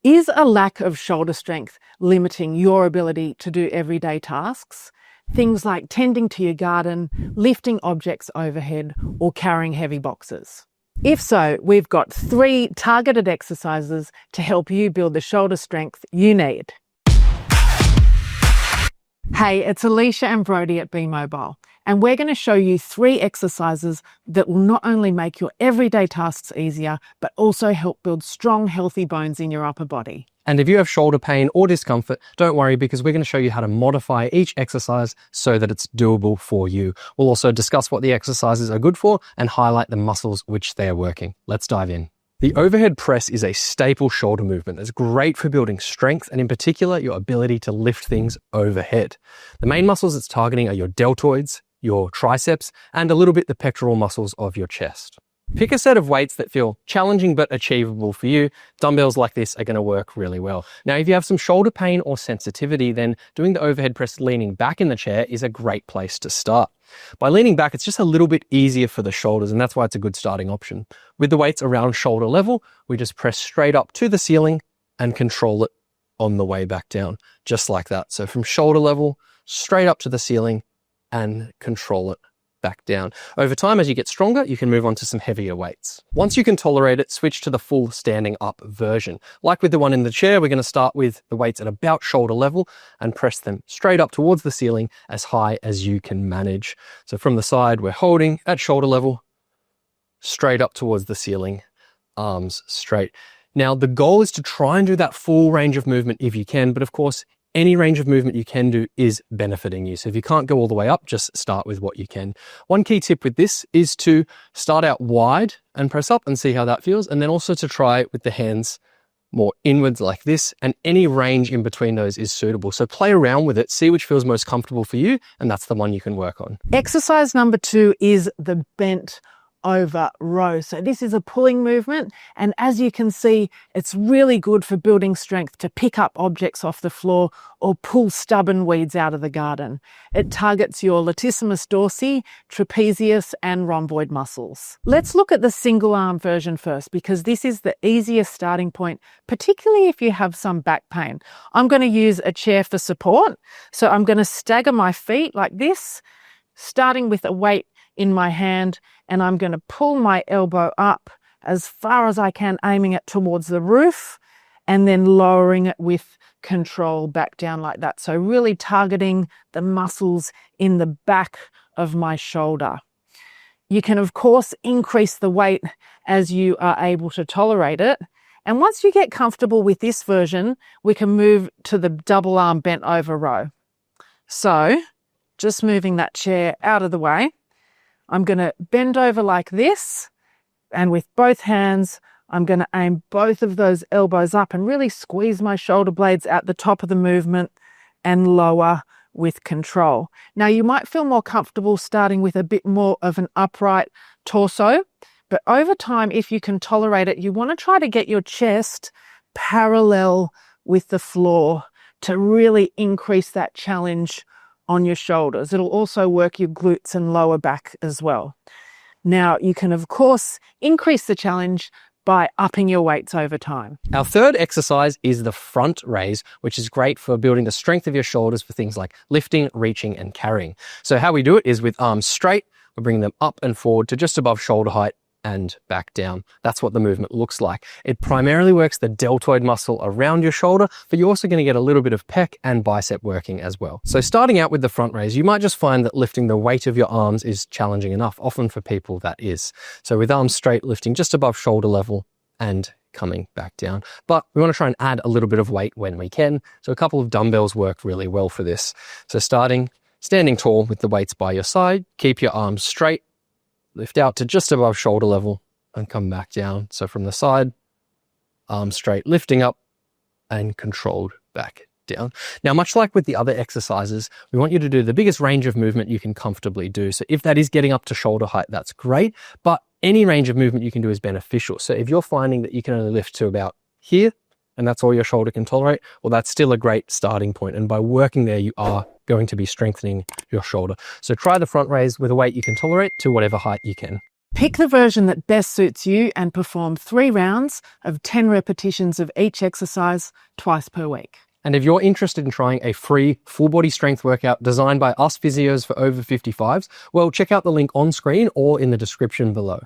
Is a lack of shoulder strength limiting your ability to do everyday tasks? Things like tending to your garden, lifting objects overhead, or carrying heavy boxes? If so, we've got 3 targeted exercises to help you build the shoulder strength you need. Hey, it's Alicia and Brody at Be Mobile, and we're going to show you 3 exercises that will not only make your everyday tasks easier, but also help build strong, healthy bones in your upper body. And if you have shoulder pain or discomfort, don't worry, because we're going to show you how to modify each exercise so that it's doable for you. We'll also discuss what the exercises are good for and highlight the muscles which they are working. Let's dive in. The overhead press is a staple shoulder movement that's great for building strength and in particular, your ability to lift things overhead. The main muscles it's targeting are your deltoids, your triceps, and a little bit the pectoral muscles of your chest. Pick a set of weights that feel challenging but achievable for you. Dumbbells like this are going to work really well. Now, if you have some shoulder pain or sensitivity, then doing the overhead press leaning back in the chair is a great place to start. By leaning back, it's just a little bit easier for the shoulders, and that's why it's a good starting option. With the weights around shoulder level, we just press straight up to the ceiling and control it on the way back down, just like that. So from shoulder level, straight up to the ceiling and control it back down. Over time, as you get stronger, you can move on to some heavier weights. Once you can tolerate it, switch to the full standing up version. Like with the one in the chair, we're going to start with the weights at about shoulder level and press them straight up towards the ceiling as high as you can manage. So from the side, we're holding at shoulder level, straight up towards the ceiling, arms straight. Now, the goal is to try and do that full range of movement if you can, but of course, any range of movement you can do is benefiting you. So if you can't go all the way up, just start with what you can. One key tip with this is to start out wide and press up and see how that feels. And then also to try with the hands more inwards like this, and any range in between those is suitable. So play around with it, see which feels most comfortable for you, and that's the one you can work on. Exercise number 2 is the bent over row. So this is a pulling movement, and as you can see, it's really good for building strength to pick up objects off the floor or pull stubborn weeds out of the garden. It targets your latissimus dorsi, trapezius and rhomboid muscles. Let's look at the single arm version first, because this is the easiest starting point, particularly if you have some back pain. I'm going to use a chair for support. So I'm going to stagger my feet like this, starting with a weight in my hand, and I'm going to pull my elbow up as far as I can, aiming it towards the roof, and then lowering it with control back down like that. So really targeting the muscles in the back of my shoulder. You can, of course, increase the weight as you are able to tolerate it. And once you get comfortable with this version, we can move to the double arm bent over row. So just moving that chair out of the way, I'm going to bend over like this, and with both hands, I'm going to aim both of those elbows up and really squeeze my shoulder blades at the top of the movement and lower with control. Now, you might feel more comfortable starting with a bit more of an upright torso, but over time, if you can tolerate it, you want to try to get your chest parallel with the floor to really increase that challenge on your shoulders. It'll also work your glutes and lower back as well. Now, you can, of course, increase the challenge by upping your weights over time. Our third exercise is the front raise, which is great for building the strength of your shoulders for things like lifting, reaching, and carrying. So how we do it is with arms straight, we bring them up and forward to just above shoulder height and back down. That's what the movement looks like. It primarily works the deltoid muscle around your shoulder, but you're also going to get a little bit of pec and bicep working as well. So starting out with the front raise, you might just find that lifting the weight of your arms is challenging enough. Often for people that is. So with arms straight, lifting just above shoulder level and coming back down. But we want to try and add a little bit of weight when we can. So a couple of dumbbells work really well for this. So standing tall with the weights by your side, keep your arms straight, lift out to just above shoulder level and come back down. So from the side, arms straight, lifting up and controlled back down. Now, much like with the other exercises, we want you to do the biggest range of movement you can comfortably do. So if that is getting up to shoulder height, that's great, but any range of movement you can do is beneficial. So if you're finding that you can only lift to about here, and that's all your shoulder can tolerate, well, that's still a great starting point. And by working there, you are going to be strengthening your shoulder. So try the front raise with a weight you can tolerate to whatever height you can. Pick the version that best suits you and perform 3 rounds of 10 repetitions of each exercise twice per week. And if you're interested in trying a free full body strength workout designed by us physios for over 55s, well, check out the link on screen or in the description below.